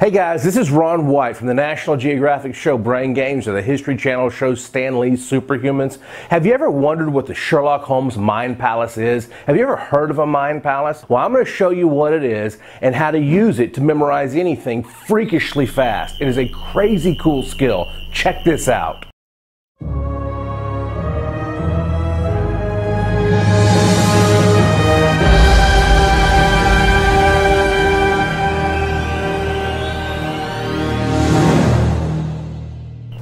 Hey guys, this is Ron White from the National Geographic show Brain Games, or the History Channel show Stan Lee's Superhumans. Have you ever wondered what the Sherlock Holmes Mind Palace is? Have you ever heard of a Mind Palace? Well, I'm going to show you what it is and how to use it to memorize anything freakishly fast. It is a crazy cool skill. Check this out.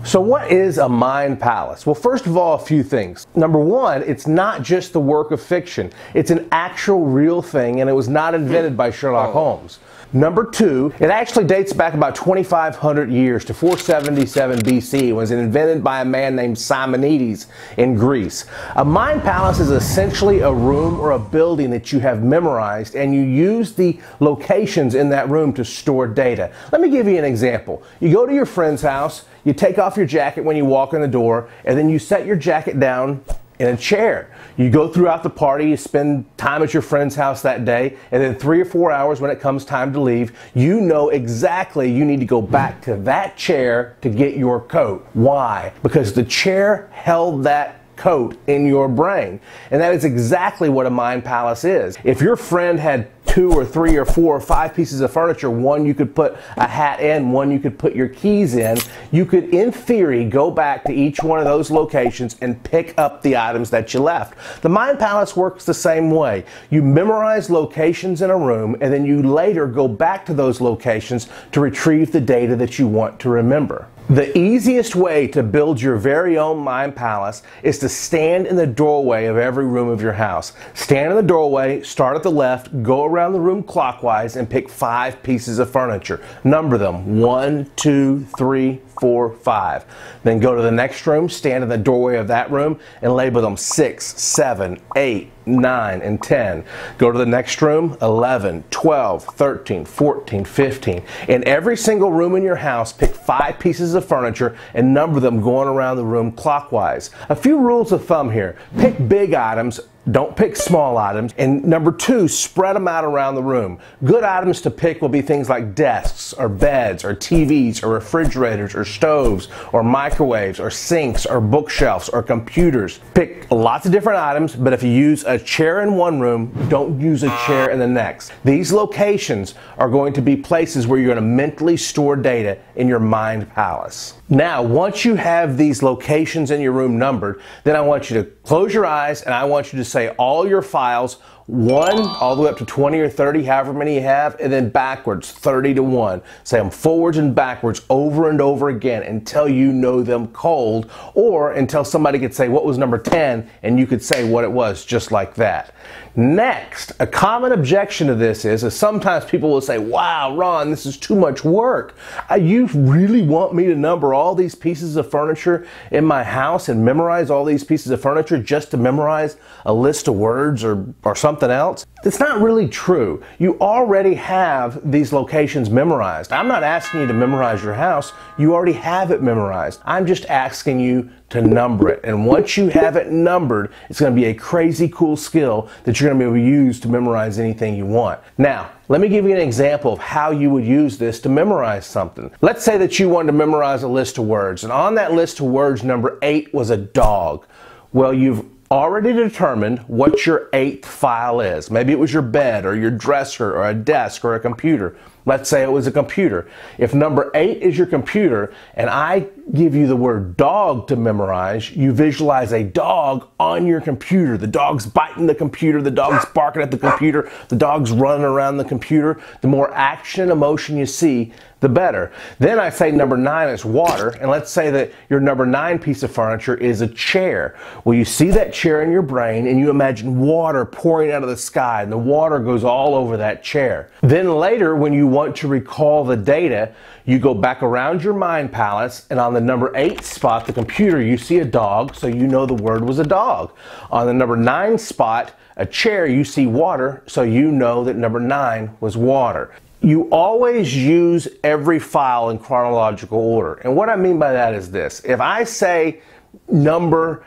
So what is a mind palace? Well, first of all, a few things. Number one, it's not just the work of fiction. It's an actual real thing, and it was not invented by Sherlock Holmes. Number two, it actually dates back about 2,500 years to 477 BC. It was invented by a man named Simonides in Greece. A mind palace is essentially a room or a building that you have memorized, and you use the locations in that room to store data. Let me give you an example. You go to your friend's house, you take off your jacket when you walk in the door, and then you set your jacket down in a chair. You go throughout the party, you spend time at your friend's house that day, and then 3 or 4 hours when it comes time to leave, you know exactly you need to go back to that chair to get your coat. Why? Because the chair held that coat in your brain. And that is exactly what a mind palace is. If your friend had 2 or 3 or 4 or 5 pieces of furniture, one you could put a hat in, one you could put your keys in, you could in theory go back to each one of those locations and pick up the items that you left. The mind palace works the same way. You memorize locations in a room, and then you later go back to those locations to retrieve the data that you want to remember. The easiest way to build your very own mind palace is to stand in the doorway of every room of your house. Stand in the doorway, start at the left, go around the room clockwise, and pick 5 pieces of furniture. Number them 1, 2, 3, 4, 5. Then go to the next room, stand in the doorway of that room, and label them 6, 7, 8, 9, and 10. Go to the next room, 11, 12, 13, 14, 15. In every single room in your house, pick 5 pieces of furniture and number them going around the room clockwise. A few rules of thumb here. Pick big items. Don't pick small items. And number 2, spread them out around the room. Good items to pick will be things like desks or beds or TVs or refrigerators or stoves or microwaves or sinks or bookshelves or computers. Pick lots of different items, but if you use a chair in one room, don't use a chair in the next. These locations are going to be places where you're going to mentally store data in your mind palace. Now, once you have these locations in your room numbered, then I want you to close your eyes and I want you to say all your files, 1 all the way up to 20 or 30, however many you have, and then backwards, 30 to 1. Say them forwards and backwards over and over again until you know them cold, or until somebody could say what was number 10 and you could say what it was, just like that. Next, a common objection to this is sometimes people will say, wow, Ron, this is too much work. You really want me to number all these pieces of furniture in my house and memorize all these pieces of furniture just to memorize a list of words or something else? It's not really true. You already have these locations memorized. I'm not asking you to memorize your house. You already have it memorized. I'm just asking you to number it. And once you have it numbered, it's going to be a crazy cool skill that you're going to be able to use to memorize anything you want. Now, let me give you an example of how you would use this to memorize something. Let's say that you wanted to memorize a list of words, and on that list of words, number 8 was a dog. Well, you've already determined what your 8th file is. Maybe it was your bed or your dresser or a desk or a computer. Let's say it was a computer. If number 8 is your computer and I give you the word dog to memorize, you visualize a dog on your computer. The dog's biting the computer, the dog's barking at the computer, the dog's running around the computer. The more action and emotion you see, the better. Then I say number 9 is water, and let's say that your number 9 piece of furniture is a chair. Well, you see that chair in your brain and you imagine water pouring out of the sky, and the water goes all over that chair. Then later, when you want to recall the data, you go back around your mind palace, and on the number 8 spot, the computer, you see a dog, so you know the word was a dog. On the number 9 spot, a chair, you see water, so you know that number 9 was water. You always use every file in chronological order. And what I mean by that is this. If I say number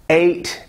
8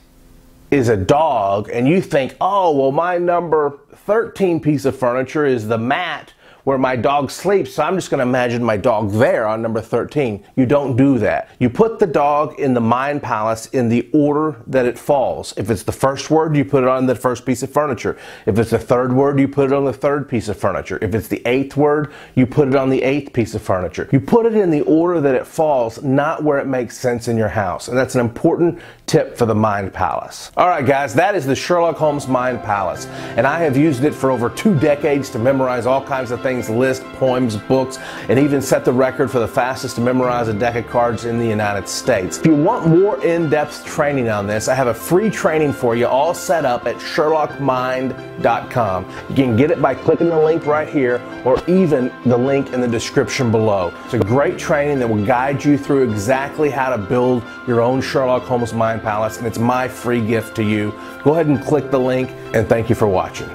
is a dog, and you think, oh, well, my number 13 piece of furniture is the mat, where my dog sleeps, so I'm just going to imagine my dog there on number 13. You don't do that. You put the dog in the mind palace in the order that it falls. If it's the first word, you put it on the first piece of furniture. If it's the third word, you put it on the third piece of furniture. If it's the eighth word, you put it on the eighth piece of furniture. You put it in the order that it falls, not where it makes sense in your house. And that's an important tip for the mind palace. All right, guys, that is the Sherlock Holmes mind palace. And I have used it for over 2 decades to memorize all kinds of things, lists, poems, books, and even set the record for the fastest to memorize a deck of cards in the United States. If you want more in-depth training on this, I have a free training for you all set up at SherlockMind.com. You can get it by clicking the link right here or even the link in the description below. It's a great training that will guide you through exactly how to build your own Sherlock Holmes mind palace, and it's my free gift to you. Go ahead and click the link, and thank you for watching.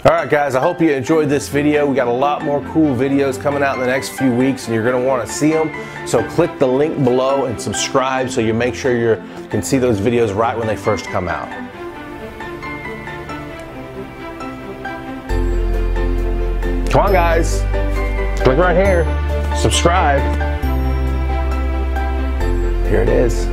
Alright guys, I hope you enjoyed this video. We got a lot more cool videos coming out in the next few weeks, and you're going to want to see them. So click the link below and subscribe so you make sure you can see those videos right when they first come out. Come on guys, click right here, subscribe. Here it is.